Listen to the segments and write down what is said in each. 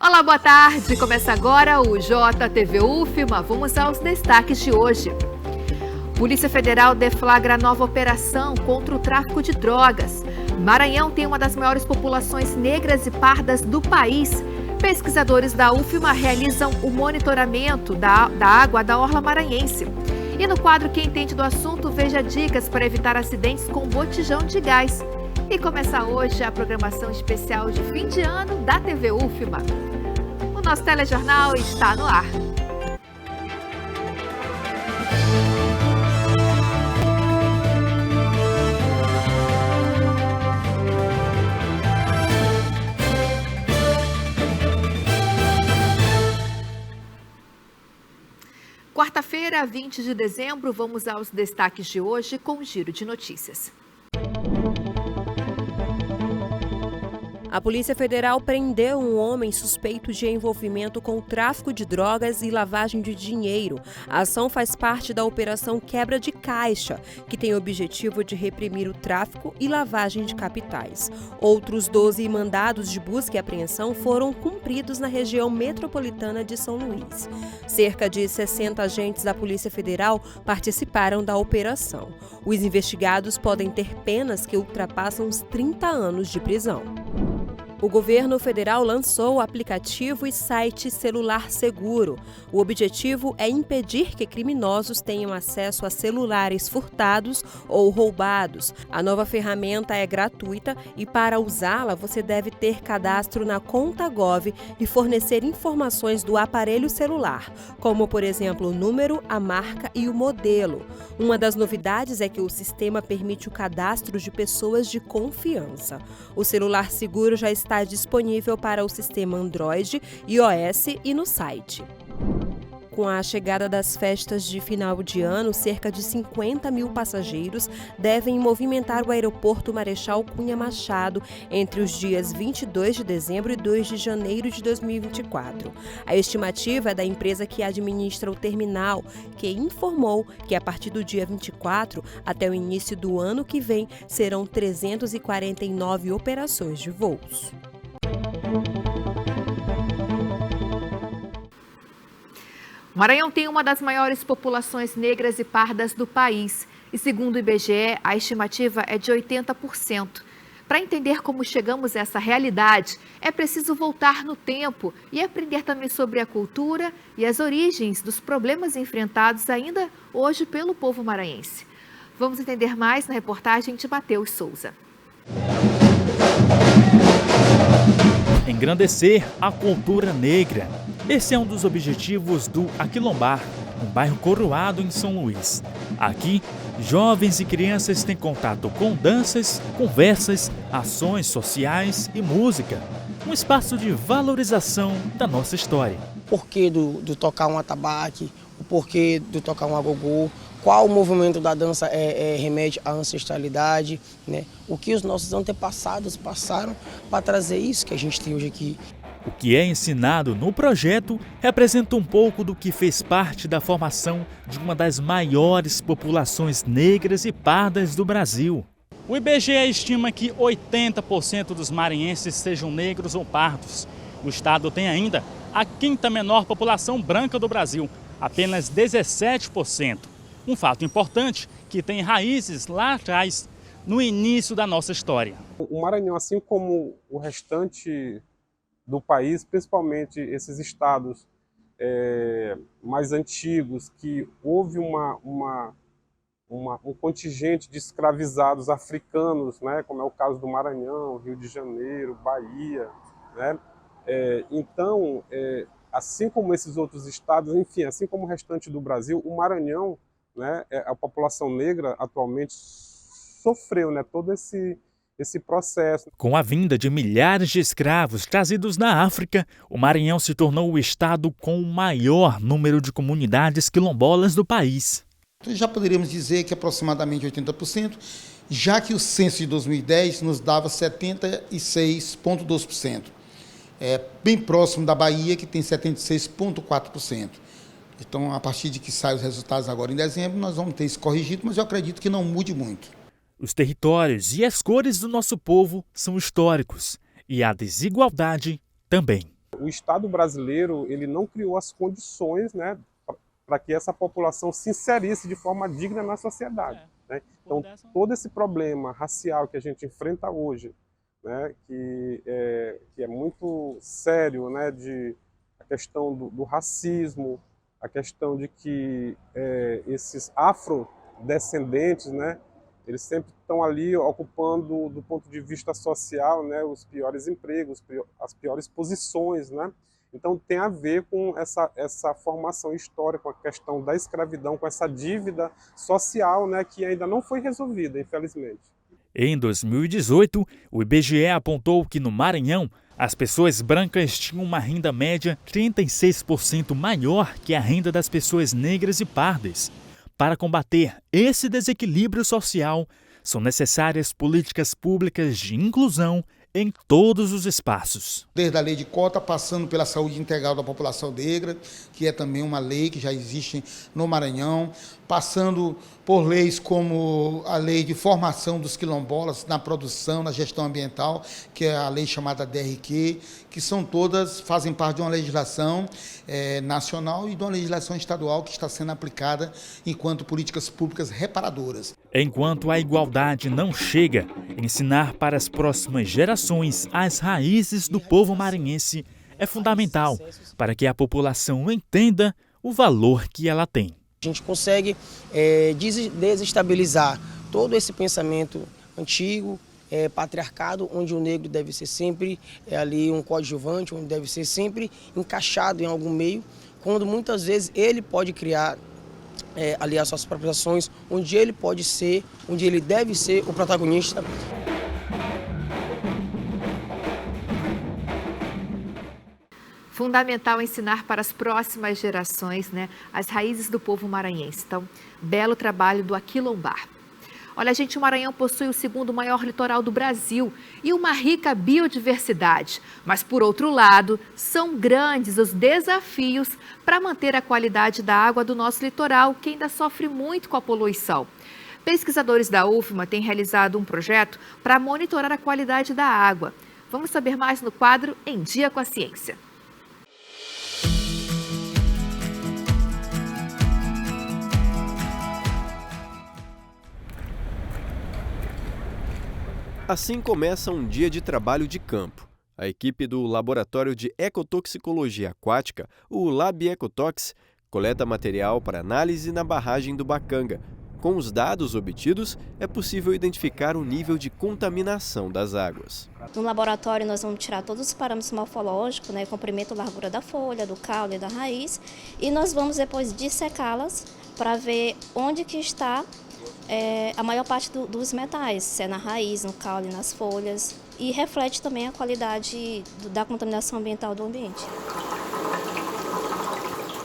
Olá, boa tarde. Começa agora o JTV UFMA. Vamos aos destaques de hoje. Polícia Federal deflagra nova operação contra o tráfico de drogas. Maranhão tem uma das maiores populações negras e pardas do país. Pesquisadores da UFMA realizam o monitoramento da água da orla maranhense. E no quadro Quem Entende do Assunto, veja dicas para evitar acidentes com botijão de gás. E começa hoje a programação especial de fim de ano da TV UFMA. O nosso telejornal está no ar. Quarta-feira, 20 de dezembro, vamos aos destaques de hoje com o Giro de Notícias. A Polícia Federal prendeu um homem suspeito de envolvimento com o tráfico de drogas e lavagem de dinheiro. A ação faz parte da Operação Quebra de Caixa, que tem o objetivo de reprimir o tráfico e lavagem de capitais. Outros 12 mandados de busca e apreensão foram cumpridos na região metropolitana de São Luís. Cerca de 60 agentes da Polícia Federal participaram da operação. Os investigados podem ter penas que ultrapassam os 30 anos de prisão. O governo federal lançou o aplicativo e site Celular Seguro. O objetivo é impedir que criminosos tenham acesso a celulares furtados ou roubados. A nova ferramenta é gratuita e, para usá-la, você deve ter cadastro na conta Gov e fornecer informações do aparelho celular, como, por exemplo, o número, a marca e o modelo. Uma das novidades é que o sistema permite o cadastro de pessoas de confiança. O Celular Seguro já está disponível para o sistema Android, iOS e no site. Com a chegada das festas de final de ano, cerca de 50 mil passageiros devem movimentar o aeroporto Marechal Cunha Machado entre os dias 22 de dezembro e 2 de janeiro de 2024. A estimativa é da empresa que administra o terminal, que informou que a partir do dia 24 até o início do ano que vem serão 349 operações de voos. Maranhão tem uma das maiores populações negras e pardas do país e, segundo o IBGE, a estimativa é de 80%. Para entender como chegamos a essa realidade, é preciso voltar no tempo e aprender também sobre a cultura e as origens dos problemas enfrentados ainda hoje pelo povo maranhense. Vamos entender mais na reportagem de Matheus Souza. Engrandecer a cultura negra. Esse é um dos objetivos do Aquilombar, um bairro coroado em São Luís. Aqui, jovens e crianças têm contato com danças, conversas, ações sociais e música. Um espaço de valorização da nossa história. O porquê do tocar um atabaque, o porquê do tocar um agogô, qual o movimento da dança remete à ancestralidade, né? O que os nossos antepassados passaram para trazer isso que a gente tem hoje aqui. O que é ensinado no projeto representa um pouco do que fez parte da formação de uma das maiores populações negras e pardas do Brasil. O IBGE estima que 80% dos maranhenses sejam negros ou pardos. O estado tem ainda a quinta menor população branca do Brasil, apenas 17%. Um fato importante que tem raízes lá atrás, no início da nossa história. O Maranhão, assim como o restante do país, principalmente esses estados mais antigos, que houve um contingente de escravizados africanos, né, como é o caso do Maranhão, Rio de Janeiro, Bahia, né? Então, assim como esses outros estados, enfim, assim como o restante do Brasil, o Maranhão, né, a população negra atualmente sofreu, né, todo esse processo. Com a vinda de milhares de escravos trazidos da África, o Maranhão se tornou o estado com o maior número de comunidades quilombolas do país. Já poderíamos dizer que aproximadamente 80%, já que o censo de 2010 nos dava 76,2%. É bem próximo da Bahia, que tem 76,4%. Então, a partir de que saem os resultados agora em dezembro, nós vamos ter isso corrigido, mas eu acredito que não mude muito. Os territórios e as cores do nosso povo são históricos e a desigualdade também. o Estado brasileiro ele não criou as condições, né, para que essa população se inserisse de forma digna na sociedade. Né? Então, todo esse problema racial que a gente enfrenta hoje, né, que é muito sério, né, a questão do racismo, a questão de que esses afrodescendentes, né, eles sempre estão ali ocupando, do ponto de vista social, né, os piores empregos, as piores posições, né? Então tem a ver com essa formação histórica, com a questão da escravidão, com essa dívida social, né, que ainda não foi resolvida, infelizmente. Em 2018, o IBGE apontou que no Maranhão, as pessoas brancas tinham uma renda média 36% maior que a renda das pessoas negras e pardas. Para combater esse desequilíbrio social, são necessárias políticas públicas de inclusão em todos os espaços. Desde a lei de cota, passando pela saúde integral da população negra, que é também uma lei que já existe no Maranhão, passando por leis como a lei de formação dos quilombolas na produção, na gestão ambiental, que é a lei chamada DRQ, que são todas, fazem parte de uma legislação nacional e de uma legislação estadual que está sendo aplicada enquanto políticas públicas reparadoras. Enquanto a igualdade não chega, ensinar para as próximas gerações as raízes do povo maranhense é fundamental para que a população entenda o valor que ela tem. A gente consegue desestabilizar todo esse pensamento antigo, patriarcado, onde o negro deve ser sempre ali um coadjuvante, onde deve ser sempre encaixado em algum meio, quando muitas vezes ele pode criar ali as suas próprias ações, onde ele pode ser, onde ele deve ser o protagonista. Fundamental ensinar para as próximas gerações, né, as raízes do povo maranhense. Então, belo trabalho do Aquilombar. Olha, gente, o Maranhão possui o segundo maior litoral do Brasil e uma rica biodiversidade. Mas, por outro lado, são grandes os desafios para manter a qualidade da água do nosso litoral, que ainda sofre muito com a poluição. Pesquisadores da UFMA têm realizado um projeto para monitorar a qualidade da água. Vamos saber mais no quadro Em Dia com a Ciência. Assim começa um dia de trabalho de campo. A equipe do Laboratório de Ecotoxicologia Aquática, o LabEcotox, coleta material para análise na barragem do Bacanga. Com os dados obtidos, é possível identificar o nível de contaminação das águas. No laboratório, nós vamos tirar todos os parâmetros morfológicos, né, comprimento, largura da folha, do caule e da raiz, e nós vamos depois dissecá-las para ver onde que está a maior parte dos metais, se é na raiz, no caule, nas folhas, e reflete também a qualidade da contaminação ambiental do ambiente.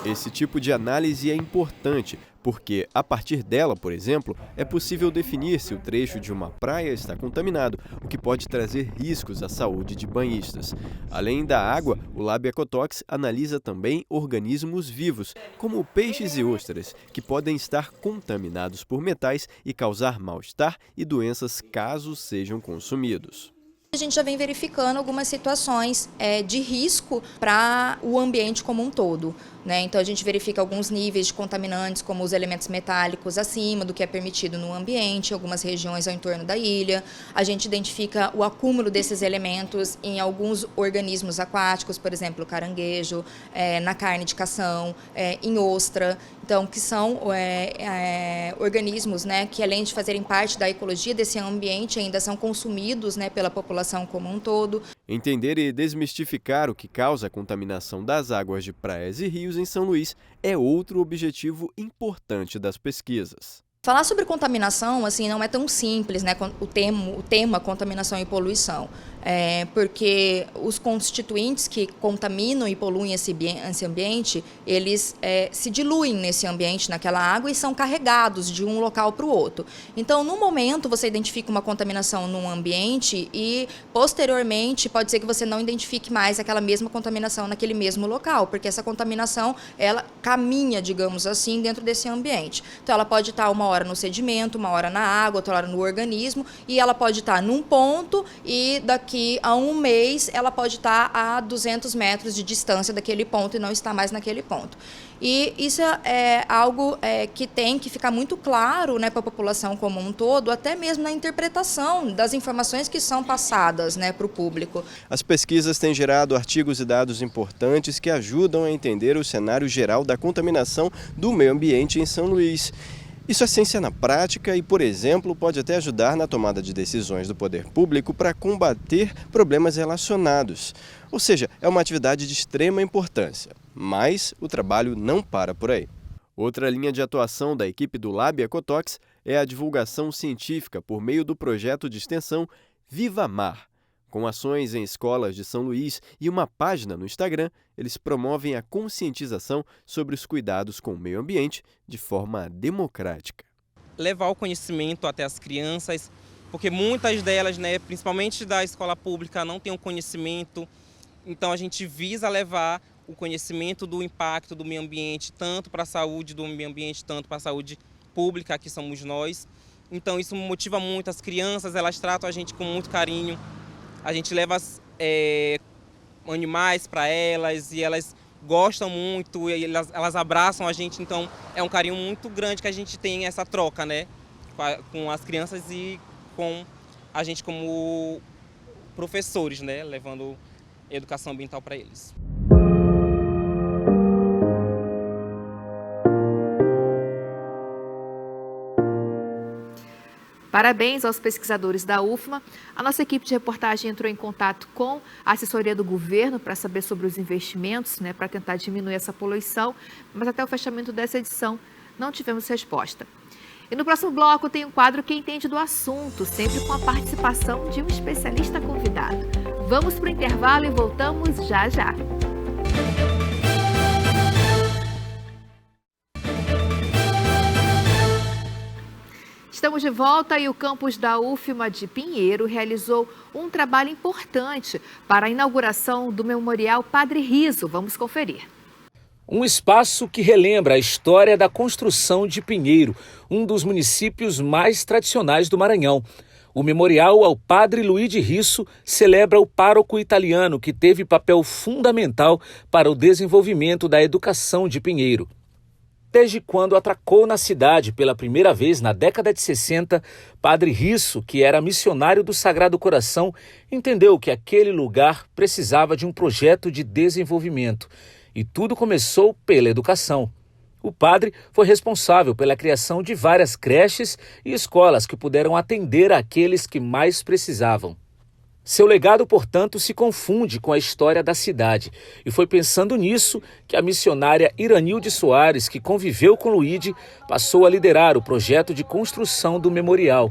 Esse tipo de análise é importante, porque, a partir dela, por exemplo, é possível definir se o trecho de uma praia está contaminado, o que pode trazer riscos à saúde de banhistas. Além da água, o LabEcotox analisa também organismos vivos, como peixes e ostras, que podem estar contaminados por metais e causar mal-estar e doenças caso sejam consumidos. A gente já vem verificando algumas situações de risco para o ambiente como um todo, né? Então a gente verifica alguns níveis de contaminantes, como os elementos metálicos acima do que é permitido no ambiente, em algumas regiões ao entorno da ilha. A gente identifica o acúmulo desses elementos em alguns organismos aquáticos, por exemplo, caranguejo, na carne de cação, em ostra. Então, que são organismos, né, que além de fazerem parte da ecologia desse ambiente, ainda são consumidos, né, pela população como um todo. Entender e desmistificar o que causa a contaminação das águas de praias e rios em São Luís é outro objetivo importante das pesquisas. Falar sobre contaminação, assim, não é tão simples, né, o tema contaminação e poluição, porque os constituintes que contaminam e poluem esse ambiente, eles se diluem nesse ambiente, naquela água, e são carregados de um local para o outro. Então, no momento, você identifica uma contaminação num ambiente e, posteriormente, pode ser que você não identifique mais aquela mesma contaminação naquele mesmo local, porque essa contaminação, ela caminha, digamos assim, dentro desse ambiente. Então, ela pode estar uma hora no sedimento, uma hora na água, outra hora no organismo, e ela pode estar num ponto e daqui daqui a um mês ela pode estar a 200 metros de distância daquele ponto e não está mais naquele ponto. E isso é algo que tem que ficar muito claro, né, para a população como um todo, até mesmo na interpretação das informações que são passadas, né, para o público. As pesquisas têm gerado artigos e dados importantes que ajudam a entender o cenário geral da contaminação do meio ambiente em São Luís. Isso é ciência na prática e, por exemplo, pode até ajudar na tomada de decisões do poder público para combater problemas relacionados. Ou seja, é uma atividade de extrema importância, mas o trabalho não para por aí. Outra linha de atuação da equipe do Lab Ecotox é a divulgação científica por meio do projeto de extensão Viva Mar. Com ações em escolas de São Luís e uma página no Instagram, eles promovem a conscientização sobre os cuidados com o meio ambiente de forma democrática. Levar o conhecimento até as crianças, porque muitas delas, né, principalmente da escola pública, não têm o conhecimento. Então a gente visa levar o conhecimento do impacto do meio ambiente, tanto para a saúde do meio ambiente, tanto para a saúde pública, que somos nós. Então isso motiva muito as crianças, elas tratam a gente com muito carinho. A gente leva animais para elas e elas gostam muito, e elas abraçam a gente, então é um carinho muito grande que a gente tem essa troca, né, com as crianças e com a gente como professores, né, levando educação ambiental para eles. Parabéns aos pesquisadores da UFMA. A nossa equipe de reportagem entrou em contato com a assessoria do governo para saber sobre os investimentos, né, para tentar diminuir essa poluição, mas até o fechamento dessa edição não tivemos resposta. E no próximo bloco tem um quadro Quem Entende do Assunto, sempre com a participação de um especialista convidado. Vamos para o intervalo e voltamos já já. Estamos de volta e o campus da UFMA de Pinheiro realizou um trabalho importante para a inauguração do Memorial Padre Riso. Vamos conferir. Um espaço que relembra a história da construção de Pinheiro, um dos municípios mais tradicionais do Maranhão. O memorial ao Padre Luigi Riso celebra o pároco italiano que teve papel fundamental para o desenvolvimento da educação de Pinheiro. Desde quando atracou na cidade pela primeira vez na década de 60, Padre Riso, que era missionário do Sagrado Coração, entendeu que aquele lugar precisava de um projeto de desenvolvimento. E tudo começou pela educação. O padre foi responsável pela criação de várias creches e escolas que puderam atender aqueles que mais precisavam. Seu legado, portanto, se confunde com a história da cidade. E foi pensando nisso que a missionária Iranilde Soares, que conviveu com Luigi, passou a liderar o projeto de construção do memorial.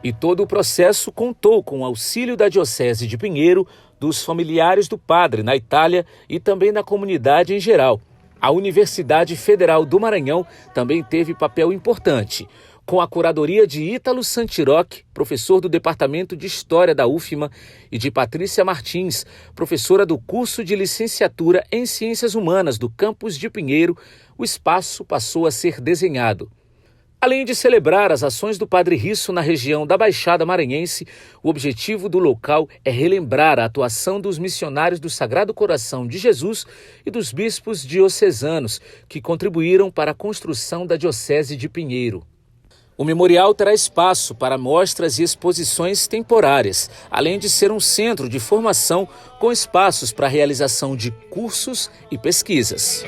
E todo o processo contou com o auxílio da Diocese de Pinheiro, dos familiares do padre na Itália e também da comunidade em geral. A Universidade Federal do Maranhão também teve papel importante, com a curadoria de Ítalo Santiroc, professor do Departamento de História da UFMA, e de Patrícia Martins, professora do curso de Licenciatura em Ciências Humanas do campus de Pinheiro, o espaço passou a ser desenhado. Além de celebrar as ações do Padre Riso na região da Baixada Maranhense, o objetivo do local é relembrar a atuação dos missionários do Sagrado Coração de Jesus e dos bispos diocesanos que contribuíram para a construção da Diocese de Pinheiro. O memorial terá espaço para mostras e exposições temporárias, além de ser um centro de formação com espaços para a realização de cursos e pesquisas.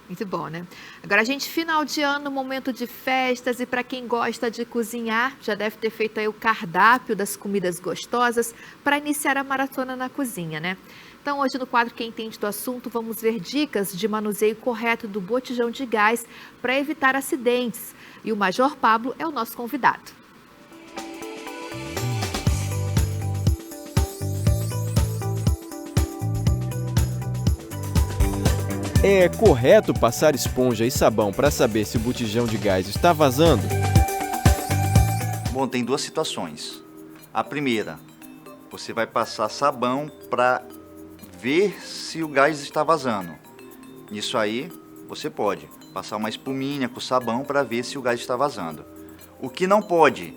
Muito bom, né? Agora, gente, final de ano, momento de festas, e para quem gosta de cozinhar, já deve ter feito aí o cardápio das comidas gostosas para iniciar a maratona na cozinha, né? Então, hoje no quadro Quem Entende do Assunto, vamos ver dicas de manuseio correto do botijão de gás para evitar acidentes. E o Major Pablo é o nosso convidado. É correto passar esponja e sabão para saber se o botijão de gás está vazando? Bom, tem duas situações. A primeira, você vai passar sabão para ver se o gás está vazando. Nisso aí, você pode passar uma espuminha com sabão para ver se o gás está vazando. O que não pode,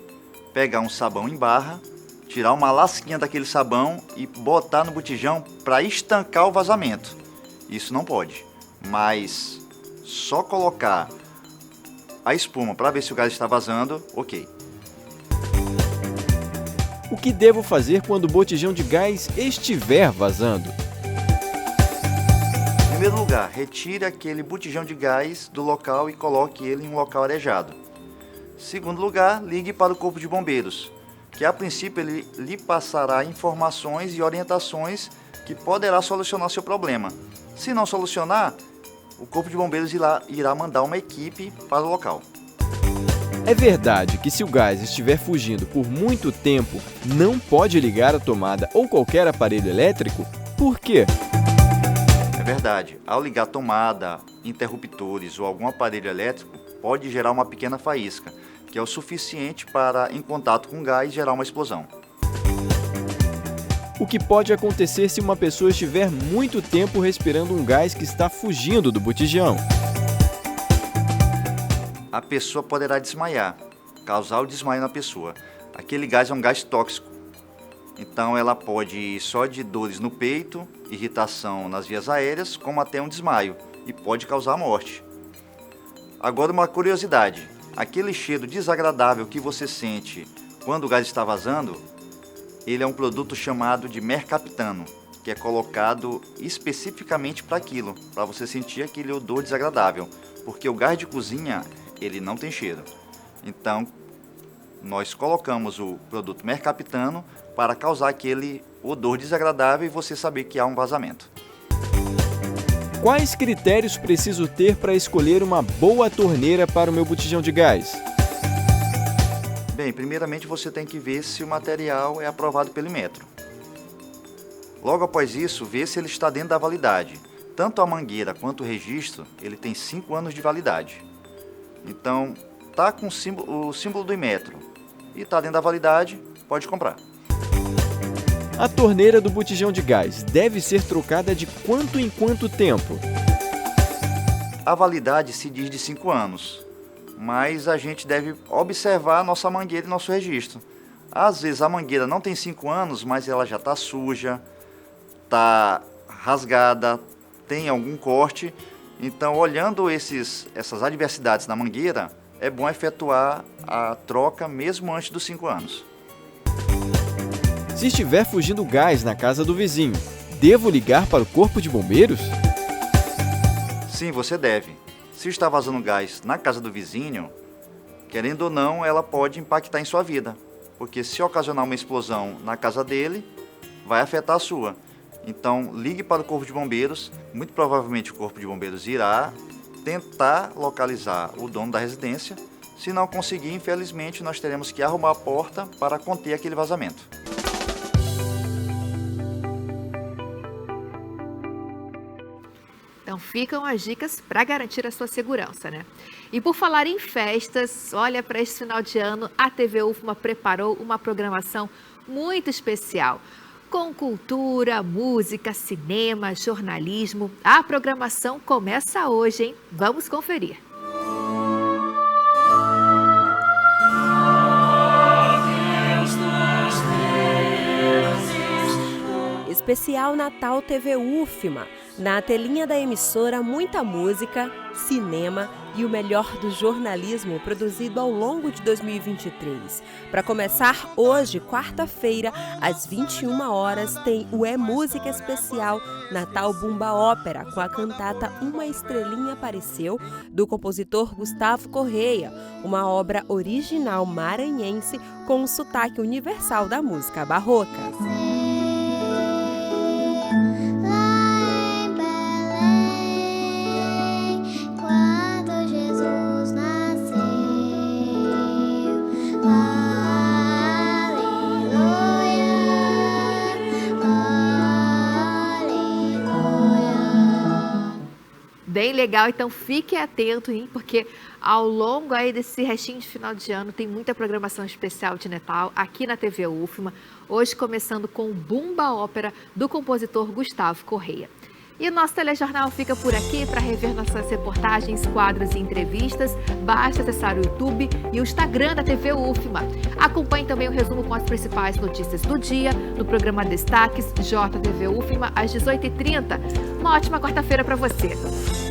pegar um sabão em barra, tirar uma lasquinha daquele sabão e botar no botijão para estancar o vazamento. Isso não pode, mas só colocar a espuma para ver se o gás está vazando, ok. O que devo fazer quando o botijão de gás estiver vazando? Em primeiro lugar, retire aquele botijão de gás do local e coloque ele em um local arejado. Segundo lugar, ligue para o Corpo de Bombeiros, que a princípio ele lhe passará informações e orientações que poderá solucionar seu problema. Se não solucionar, o Corpo de Bombeiros irá mandar uma equipe para o local. É verdade que se o gás estiver fugindo por muito tempo, não pode ligar a tomada ou qualquer aparelho elétrico? Por quê? É verdade. Ao ligar a tomada, interruptores ou algum aparelho elétrico, pode gerar uma pequena faísca, que é o suficiente para, em contato com o gás, gerar uma explosão. O que pode acontecer se uma pessoa estiver muito tempo respirando um gás que está fugindo do botijão? A pessoa poderá desmaiar, causar o desmaio na pessoa. Aquele gás é um gás tóxico, então ela pode ir só de dores no peito, irritação nas vias aéreas, como até um desmaio, e pode causar a morte. Agora uma curiosidade, aquele cheiro desagradável que você sente quando o gás está vazando, ele é um produto chamado de mercaptano, que é colocado especificamente para aquilo, para você sentir aquele odor desagradável, porque o gás de cozinha ele não tem cheiro. Então, nós colocamos o produto mercaptano para causar aquele odor desagradável e você saber que há um vazamento. Quais critérios preciso ter para escolher uma boa torneira para o meu botijão de gás? Bem, primeiramente você tem que ver se o material é aprovado pelo Inmetro. Logo após isso, ver se ele está dentro da validade. Tanto a mangueira quanto o registro, ele tem 5 anos de validade. Então, tá com o símbolo do Inmetro e tá dentro da validade, pode comprar. A torneira do botijão de gás deve ser trocada de quanto em quanto tempo? A validade se diz de 5 anos, mas a gente deve observar a nossa mangueira e nosso registro. Às vezes a mangueira não tem 5 anos, mas ela já está suja, está rasgada, tem algum corte. Então, olhando essas adversidades na mangueira, é bom efetuar a troca mesmo antes dos 5 anos. Se estiver fugindo gás na casa do vizinho, devo ligar para o Corpo de Bombeiros? Sim, você deve. Se está vazando gás na casa do vizinho, querendo ou não, ela pode impactar em sua vida. Porque se ocasionar uma explosão na casa dele, vai afetar a sua. Então, ligue para o Corpo de Bombeiros. Muito provavelmente o Corpo de Bombeiros irá tentar localizar o dono da residência. Se não conseguir, infelizmente, nós teremos que arrumar a porta para conter aquele vazamento. Então ficam as dicas para garantir a sua segurança, né? E por falar em festas, olha, para este final de ano, a TV UFMA preparou uma programação muito especial. Com cultura, música, cinema, jornalismo, a programação começa hoje, hein? Vamos conferir. Especial Natal TV UFMA. Na telinha da emissora, muita música, cinema e o melhor do jornalismo produzido ao longo de 2023. Para começar hoje, quarta-feira, às 21 horas, tem o É Música Especial Natal Bumba Ópera, com a cantata Uma Estrelinha Apareceu, do compositor Gustavo Correia, uma obra original maranhense com um sotaque universal da música barroca. Bem legal, então fique atento, hein? Porque ao longo aí desse restinho de final de ano tem muita programação especial de Natal aqui na TV UFMA, hoje começando com o Bumba Ópera do compositor Gustavo Correia. E o nosso telejornal fica por aqui. Para rever nossas reportagens, quadros e entrevistas, basta acessar o YouTube e o Instagram da TV UFMA. Acompanhe também o resumo com as principais notícias do dia no programa Destaques JTV UFMA às 18h30. Uma ótima quarta-feira para você.